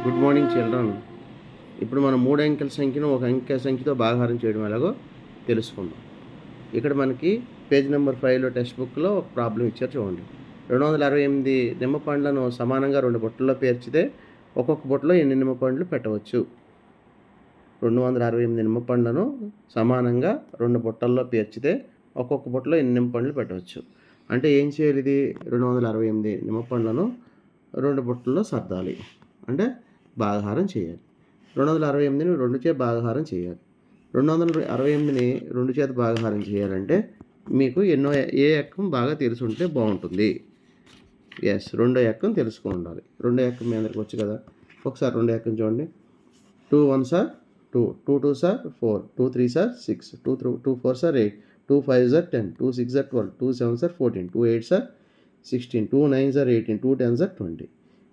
Good morning children. ఇప్పుడు మనం 3 అంకెల సంఖ్యను ఒక అంకె సంఖ్యతో భాగాహారం చేయడం ఎలాగో తెలుసుకుందాం. ఇక్కడ మనకి పేజ్ నెంబర్ 5లో టెక్స్ట్ బుక్లో ఒక ప్రాబ్లం ఇచ్చారు చూడండి. 268 నిమ్మ పండ్లను సమానంగా 2 బుట్టల్లో పేర్చితే ఒక్కొక్క బుట్టలో ఎన్ని నిమ్మ పండ్లు పెట్టవచ్చు? 268 నిమ్మ పండ్లను సమానంగా 2 బుట్టల్లో పేర్చితే ఒక్కొక్క బుట్టలో ఎన్ని నిమ్మ పండ్లు పెట్టవచ్చు? అంటే ఏం చేయాలి? ఇది 268 నిమ్మ పండ్లను 2 బుట్టల్లో సర్దాలి, అంటే భాగాహారం చేయాలి. 268ని 2 చే భాగాహారం చేయాలి. 268ని 2 చేత భాగాహారం చేయాలంటే మీకు ఏ ఎక్కం బాగా తెలిసి ఉంటే బాగుంటుంది. రెండో ఎక్కం తెలుసుకుని ఉండాలి. రెండో ఎక్కం మీ అందరికి వచ్చు కదా. ఒకసారి రెండో ఎక్కం చూడండి. 2 1s are 2, 2 2s are 4, 2 3s are 6, 2 4s are 8, 2 5s are 10, 2 6s are 12, 2 7s are 14, 2 8s are 16, 2 9s are 18, 2 10s are 20.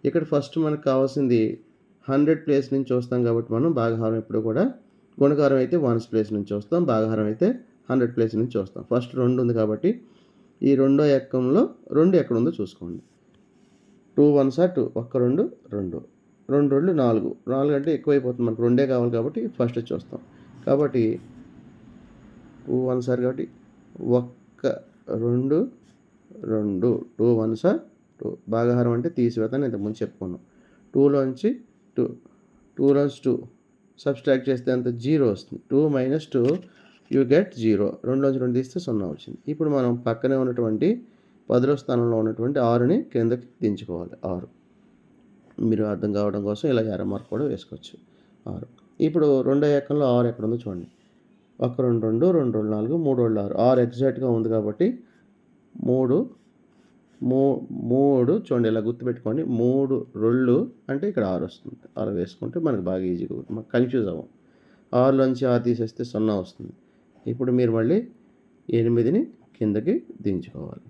ఇక్కడ ఫస్ట్ మనకు కావాల్సింది 100 ప్లేస్ నుంచి చూస్తాం కాబట్టి మనం భాగాహారం ఎప్పుడు కూడా గుణకారం అయితే 1s ప్లేస్ నుంచి చూస్తాం, భాగాహారం అయితే 100 ప్లేస్ నుంచి చూస్తాం. ఫస్ట్ 2 ఉంది కాబట్టి ఈ రెండో ఎక్కంలో 2 ఎక్కడ ఉందో చూసుకోండి. 2 1s are 2, 1 2 2, 2 2 4, 4 అంటే ఎక్కువైపోతుంది, మనకు 2 కావాలి కాబట్టి ఫస్ట్ చూస్తాం. కాబట్టి 2 1s are కాబట్టి 1 2 2, 2 1s are 2. భాగాహారం అంటే తీసివేత ఇంతకుముందు చెప్పుకున్నాం. 2లోంచి 2 సబ్స్ట్రాక్ట్ చేస్తే అంత 0 వస్తుంది. 2 - 2 యూ గెట్ 0. 2లోంచి 2 తీస్తే 0 వచ్చింది. ఇప్పుడు మనం పక్కనే ఉన్నటువంటి 10వ స్థానంలో ఉన్నటువంటి 6ని కిందకి దించుకోవాలి. 6 మీరు అర్థం కావడం కోసం ఇలా ఎర్ర మార్క్ కూడా వేసుకోవచ్చు. 6. ఇప్పుడు రెండో ఎక్కంలో 6 ఎక్కడ ఉందో చూడండి. 1 2 2, 2 2 4, 3 2 6. 6 ఎగ్జాక్ట్గా ఉంది కాబట్టి 3 చూడండి, ఇలా గుర్తుపెట్టుకోండి. 3 2 అంటే ఇక్కడ 6 వస్తుంది. 6 వేసుకుంటే మనకు బాగా ఈజీగా మనకు కన్ఫ్యూజ్ అవ్వం. 6లోంచి 6 తీసేస్తే 0 వస్తుంది. ఇప్పుడు మీరు మళ్ళీ 8ని కిందకి దించుకోవాలి.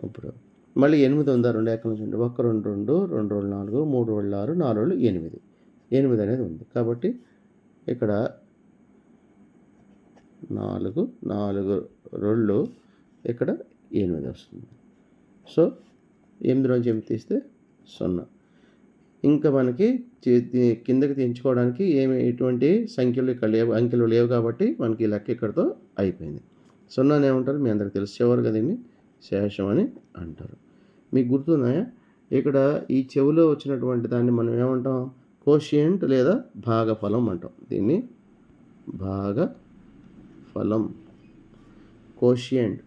ఇప్పుడు మళ్ళీ 8 ఉందా? రెండు ఎక్కల నుంచి ఉండి 1 2 2, 2 2 4, 3 2 6, 4 8. 8 అనేది ఉంది కాబట్టి ఇక్కడ 4 2 ఇక్కడ 8 వస్తుంది. సో 8లోంచి 8 తీస్తే 0. ఇంకా మనకి కిందకి తెంచుకోవడానికి ఎటువంటి సంఖ్యలు ఇక్కడ లేవు, అంకెలు లేవు కాబట్టి మనకి లెక్క ఇక్కడితో అయిపోయింది. 0 ఏమంటారు మీ అందరికి తెలుసు, చివరి కదండి శేషం అని అంటారు. మీకు గుర్తున్నాయా? ఇక్కడ ఈ చెవిలో వచ్చినటువంటి దాన్ని మనం ఏమంటాం? కోషియంట్ లేదా భాగఫలం అంటాం. దీన్ని భాగఫలం, కోషియంట్,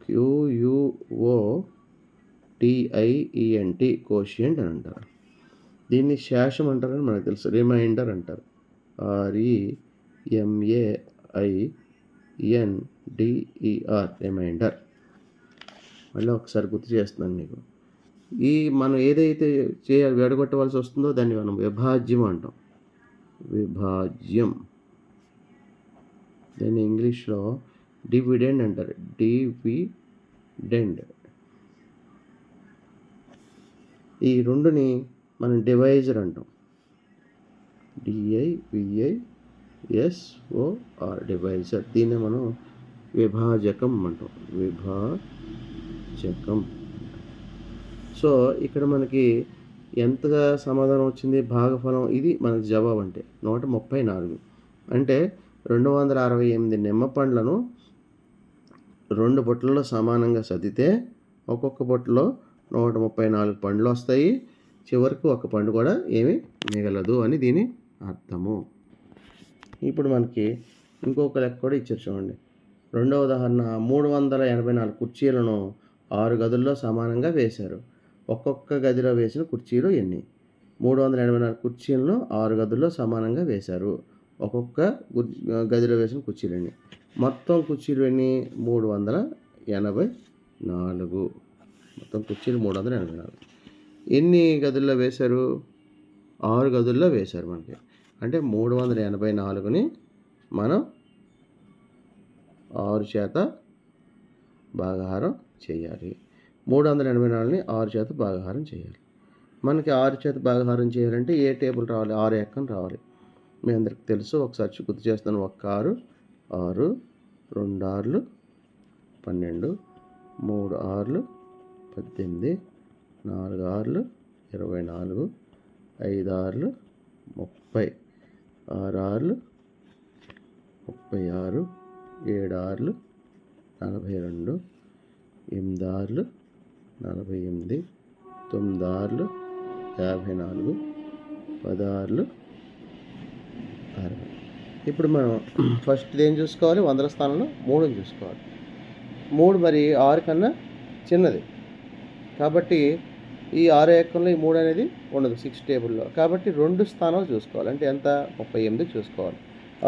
QUOTIENT, కోషియంట్ అని అంటారు. దీన్ని శేషం అంటారని మనకు తెలుసు, రిమైండర్ అంటారు. REMAINDER, remainder. మళ్ళీ ఒకసారి గుర్తు చేస్తున్నాను మీకు. మనం ఏదైతే విడగొట్టవలసి వస్తుందో దాన్ని మనం విభాజ్యం అంటాం. విభాజ్యం. దాన్ని ఇంగ్లీష్లో డివిడెండ్ అంటారు. డివిడెండ్. ఈ రెండుని మనం డివైజర్ అంటాం. DIVISOR, divisor. దీన్ని మనం విభాజకం అంటాం. విభాజకం. సో ఇక్కడ మనకి ఎంతగా సమాధానం వచ్చింది? భాగఫలం. ఇది మనకి జవాబు. అంటే 134. అంటే 268 నిమ్మ పండ్లను 2 బుట్టల్లో సమానంగా సర్దితే ఒక్కొక్క బుట్టలో 134 పండ్లు వస్తాయి. చివరికి ఒక పండు కూడా ఏమీ మిగలదు అని దీని అర్థము. ఇప్పుడు మనకి ఇంకొక లెక్క కూడా ఇచ్చారు చూడండి. రెండవ ఉదాహరణ. 384 కుర్చీలను 6 గదుల్లో సమానంగా వేశారు. ఒక్కొక్క గదిలో వేసిన కుర్చీలు ఎన్ని? 384 కుర్చీలను 6 గదుల్లో సమానంగా వేశారు. ఒక్కొక్క గదిలో వేసిన కుర్చీలు ఎన్ని? మొత్తం కుర్చీలు ఎన్ని? 384. మొత్తం కుర్చీలు 384. ఎన్ని గదుల్లో వేశారు? 6 గదుల్లో వేశారు మనకి. అంటే 384ని మనం 6 చేత భాగాహారం చేయాలి. 384ని 6 చేత భాగాహారం చేయాలి. మనకి 6 చేత భాగాహారం చేయాలంటే ఏ టేబుల్ రావాలి? 6 ఎక్కం రావాలి. మీ అందరికి తెలుసు, ఒకసారి గుర్తు చేస్తాను. 1 6, 6, 2 6, 12, 3 6, 18, 4 6, 24, 5 ఆరులు 30, 6 ఆరులు 36, 7 ఆరులు 42, 8 ఆరులు 48, 9 ఆరులు 54, 10 ఆరులు 60. ఇప్పుడు మనం ఫస్ట్ ఏం చూసుకోవాలి, వందల స్థానంలో 3ని చూసుకోవాలి. 3 మరి 6 కన్నా చిన్నది కాబట్టి ఈ 6 ఎక్కంలో ఈ 3 అనేది ఉండదు 6 టేబుల్లో. కాబట్టి 2 స్థానాలు చూసుకోవాలి. అంటే ఎంత, 38 చూసుకోవాలి.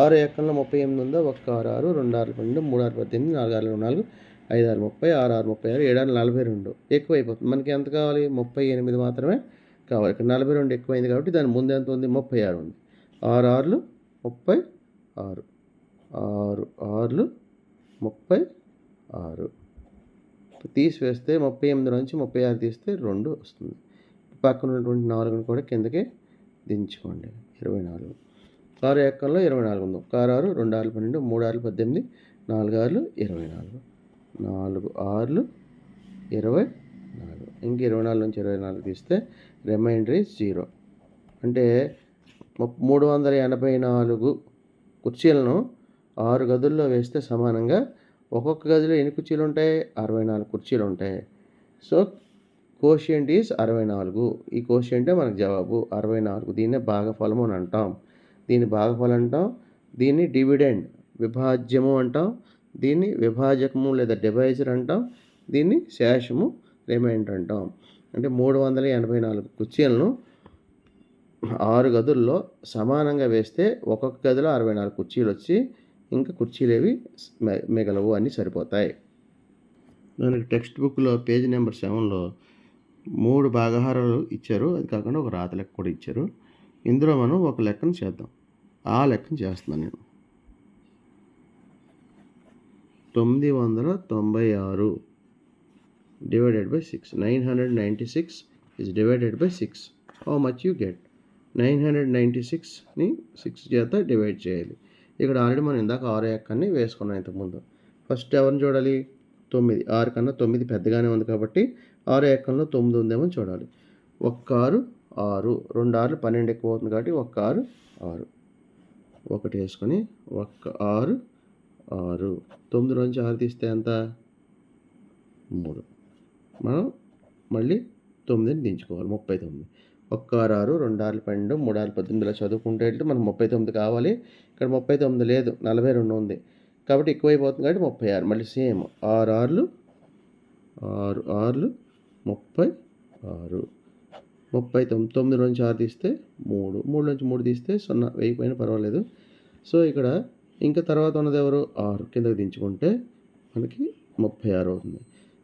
6 ఎక్కంలో 38 ఉందో, 1 6 6, 2 6 12, 3 6 18, 4 6 24, 5 6 30, 6 6 36, 7 6 42 ఎక్కువైపోతుంది. మనకి ఎంత కావాలి, 38 మాత్రమే కావాలి. ఇక్కడ 42 ఎక్కువైంది కాబట్టి దాని ముందు ఎంత ఉంది, 36 ఉంది. 6 ఆరులు 36, 6 ఆరులు 36. తీసివేస్తే 38 నుంచి 36 తీస్తే 2 వస్తుంది. పక్కన ఉన్నటువంటి 4ని కూడా కిందకి దించుకోండి, 24. 6 ఎక్కంలో 24 ఉంది. 1 6 2 6 12, 3 6 18, 4 6 24, 4 6 24. ఇంక 24 నుంచి 24 తీస్తే రిమైండర్ ఈజ్ 0. అంటే 384 కుర్చీలను 6 గదుల్లో వేస్తే సమానంగా ఒక్కొక్క గదిలో ఎన్ని కుర్చీలు ఉంటాయి, 64 కుర్చీలు ఉంటాయి. So quotient is 64. ఈ కోషియంటే మనకు జవాబు 64. దీన్నే భాగఫలము అని అంటాం. దీన్ని భాగఫలం అంటాం. దీన్ని డివిడెండ్ విభాజ్యము అంటాం. దీన్ని విభాజకము లేదా డివైజర్ అంటాం. దీన్ని శేషము రిమైండర్ అంటాం. అంటే 384 కుర్చీలను 6 గదుల్లో సమానంగా వేస్తే ఒక్కొక్క గదిలో 64 కుర్చీలు వచ్చి ఇంకా కుర్చీలేవి మిగలవు, అన్నీ సరిపోతాయి. మనకి టెక్స్ట్ బుక్లో పేజ్ నెంబర్ 7లో 3 భాగాహారాలు ఇచ్చారు. అది కాకుండా ఒక రాత లెక్క కూడా ఇచ్చారు. ఇందులో మనం ఒక లెక్కను చేద్దాం. ఆ లెక్కను చేస్తున్నాను నేను. 996 divided by 6. 996 is divided by 6. How much you get? 996ని 6 చేత డివైడ్ చేయాలి. ఇక్కడ ఆల్రెడీ మనం ఇందాక 6 ఎక్కాన్ని వేసుకున్నాం ఇంతకుముందు. ఫస్ట్ ఎవరిని చూడాలి, 9. 6 కన్నా 9 పెద్దగానే ఉంది కాబట్టి 6 ఎక్కంలో 9 ఉందేమో చూడాలి. 1 6 6, 2 6 12 ఎక్కువ అవుతుంది కాబట్టి 1 6 6, 1 వేసుకొని 1 6 6, 9 నుంచి 6 తీస్తే ఎంత, 3. మనం మళ్ళీ 9ని దించుకోవాలి, 39. 1 6 6, 2 6 12, 3 6 18 ఇలా చదువుకుంటే మనకు 39 కావాలి. ఇక్కడ 39 లేదు, 42 ఉంది కాబట్టి ఎక్కువైపోతుంది కాబట్టి 36. మళ్ళీ సేమ్ 6 6 6 6 36, 39. 9 నుంచి 6 తీస్తే 3, 3 నుంచి 3 తీస్తే 0, వేయకపోయినా పర్వాలేదు. సో ఇక్కడ ఇంకా తర్వాత ఉన్నది ఎవరు, 6 కిందకి దించుకుంటే మనకి 36 అవుతుంది.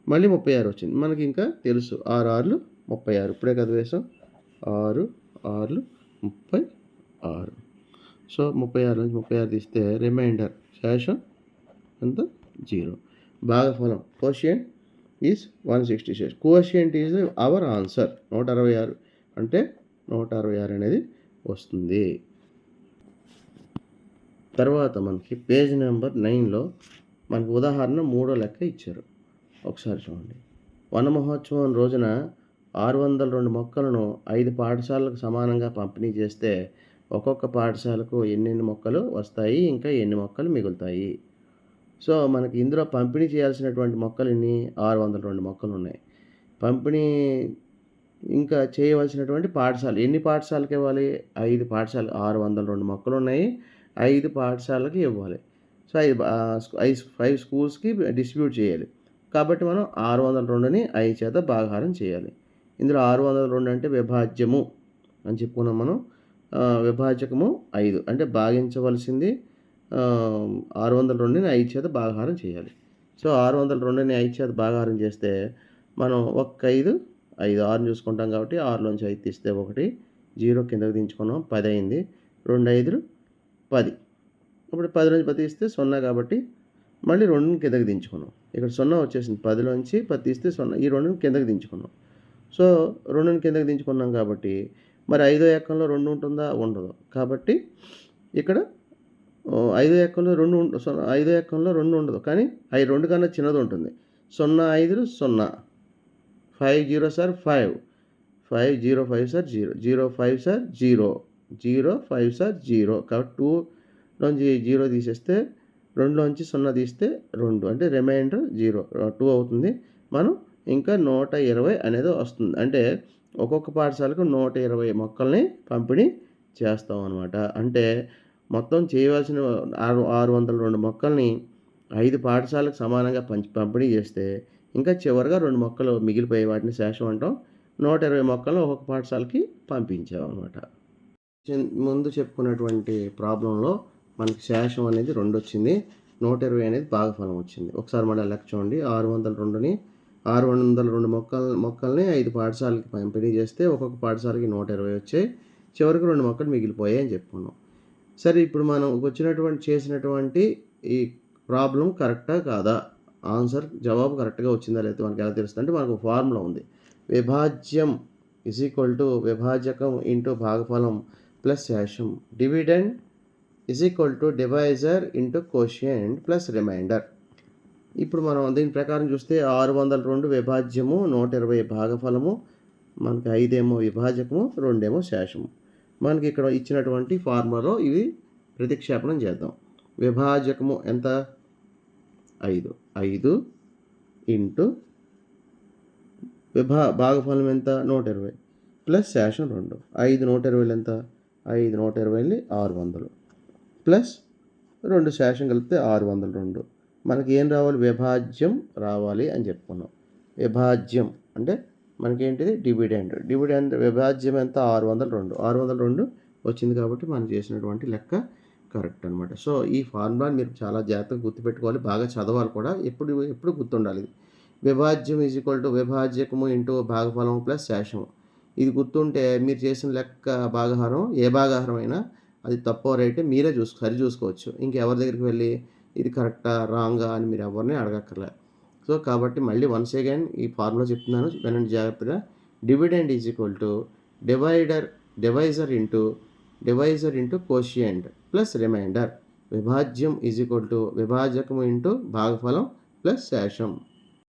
మళ్ళీ 36 వచ్చింది. మనకి ఇంకా తెలుసు 6 6 36, ఇప్పుడే కదా వేసాం. 6 6 36. సో 36 నుంచి 36 తీస్తే రిమైండర్ శేషం ఎంత, 0. భాగఫలం quotient is 166. Quotient is our answer. 166 అంటే 166 అనేది వస్తుంది. తర్వాత మనకి పేజ్ నెంబర్ 9లో మనకి ఉదాహరణ 3వ లెక్క ఇచ్చారు. ఒకసారి చూడండి. వన మహోత్సవం రోజున 602 మొక్కలను 5 పాఠశాలలకు సమానంగా పంపిణీ చేస్తే ఒక్కొక్క పాఠశాలకు ఎన్నెన్ని మొక్కలు వస్తాయి, ఇంకా ఎన్ని మొక్కలు మిగులుతాయి. సో మనకి ఇందులో పంపిణీ చేయాల్సినటువంటి మొక్కలు ఎన్ని, 602 మొక్కలు ఉన్నాయి. పంపిణీ ఇంకా చేయవలసినటువంటి పాఠశాల ఎన్ని పాఠశాలకు ఇవ్వాలి, 5 పాఠశాల. 602 మొక్కలు ఉన్నాయి, 5 పాఠశాలకి ఇవ్వాలి. సో 5 స్కూల్స్కి డిస్ట్రిబ్యూట్ చేయాలి. కాబట్టి మనం 602ని 5 చేత భాగాహారం చేయాలి. ఇందులో 602 అంటే విభాజ్యము అని చెప్పుకున్నాం మనం. విభాజకము 5 అంటే భాగించవలసింది 602ని 5 చేత భాగాహారం చేయాలి. సో 602ని 5 చేత భాగాహారం చేస్తే మనం 1 5 5 6 చూసుకుంటాం కాబట్టి 6లోంచి 5 తీస్తే 1, 0 కిందకి దించుకున్నాం, 10 అయింది. 2 5 10. ఇప్పుడు 10 నుంచి 10 తీస్తే 0 కాబట్టి మళ్ళీ 2ని కిందకి దించుకున్నాం. ఇక్కడ 0 వచ్చేసింది. 10లోంచి 10 తీస్తే 0, ఈ 2ని కిందకి దించుకున్నాం. సో 2ని కిందకి దించుకున్నాం కాబట్టి మరి 5వ ఎక్కంలో 2 ఉంటుందా, ఉండదు. కాబట్టి ఇక్కడ 5వ ఎక్కంలో 5వ ఎక్కంలో 2 ఉండదు, కానీ 2 కన్నా చిన్నది ఉంటుంది. 0 5 0, 5 0 sir 5, zero 5 sir 0, 0 5 sir 0, 0 5 sir 0. కాబట్టి 2లోంచి 0 తీసేస్తే 2లోంచి 0 తీస్తే 2 అంటే రిమైండర్ 0, 2 అవుతుంది. మనం ఇంకా 120 అనేది వస్తుంది. అంటే ఒక్కొక్క పాఠశాలకు 120 మొక్కల్ని పంపిణీ చేస్తాం అనమాట. అంటే మొత్తం చేయవలసిన 602 మొక్కల్ని 5 పాఠశాలకు సమానంగా పంపిణీ చేస్తే ఇంకా చివరిగా 2 మొక్కలు మిగిలిపోయి వాటిని శేషం అంటాం. 120 మొక్కలను ఒక్కొక్క పాఠశాలకి పంపించామన్నమాట. ముందు చెప్పుకున్నటువంటి ప్రాబ్లంలో మనకి శేషం అనేది 2 వచ్చింది, 120 అనేది భాగఫలం వచ్చింది. ఒకసారి మళ్ళీ లెక్క చూడండి. 602 మొక్కల్ని 5 పాఠశాలకి పంపిణీ చేస్తే ఒక్కొక్క పాఠశాలకి 120 వచ్చాయి, చివరికి 2 మొక్కలు మిగిలిపోయాయి అని చెప్పుకున్నాం. సరే, ఇప్పుడు మనం చేసినటువంటి ఈ ప్రాబ్లం కరెక్టా కాదా, జవాబు కరెక్ట్గా వచ్చిందా లేదా మనకి ఎలా తెలుస్తుంది అంటే మనకు ఫార్ములా ఉంది. విభాజ్యం విభాజకం ఇంటూ భాగఫలం ప్లస్ శేషం, dividend divisor into quotient plus reminder. ఇప్పుడు మనం దీని ప్రకారం చూస్తే 602 విభాజ్యము, 120 భాగఫలము, మనకి 5 ఏమో విభాజకము, 2 ఏమో శేషము. మనకి ఇక్కడ ఇచ్చినటువంటి ఫార్ములాలో ఇవి ప్రతిక్షేపణం చేద్దాం. విభాజకము ఎంత, 5 ఇంటూ భాగఫలం ఎంత, 120 ప్లస్ శేషం 2. 5 120 ఎంత, 5 120 600 ప్లస్ 2 శేషం కలిపితే 602. మనకి ఏం రావాలి, విభాజ్యం రావాలి అని చెప్పుకున్నాం. విభాజ్యం అంటే మనకేంటిది, డివిడెండ్ విభాజ్యం ఎంత, 602 వచ్చింది. కాబట్టి మనం చేసినటువంటి లెక్క కరెక్ట్ అనమాట. సో ఈ ఫార్ములా మీరు చాలా జాగ్రత్తగా గుర్తుపెట్టుకోవాలి, బాగా చదవాలి కూడా, ఎప్పుడు గుర్తుండాలి. విభాజ్యం విభాజ్యకము ఇంటూ భాగఫలం ప్లస్ శేషము. ఇది గుర్తుంటే మీరు చేసిన లెక్క భాగహారం ఏ భాగహారం అయినా అది తప్పో రైటే మీరే సరి చూసుకోవచ్చు. ఇంకెవరి దగ్గరికి వెళ్ళి ఇది కరెక్టా రాంగా అని మీరు ఎవరిని అడగక్కర్లే. సో కాబట్టి మళ్ళీ వన్స్ అగైన్ ఈ ఫార్ములా చెప్తున్నాను, వినండి జాగ్రత్తగా. Dividend divisor into quotient plus remainder. విభాజ్యం విభాజకము ఇంటూ భాగఫలం ప్లస్ శేషం.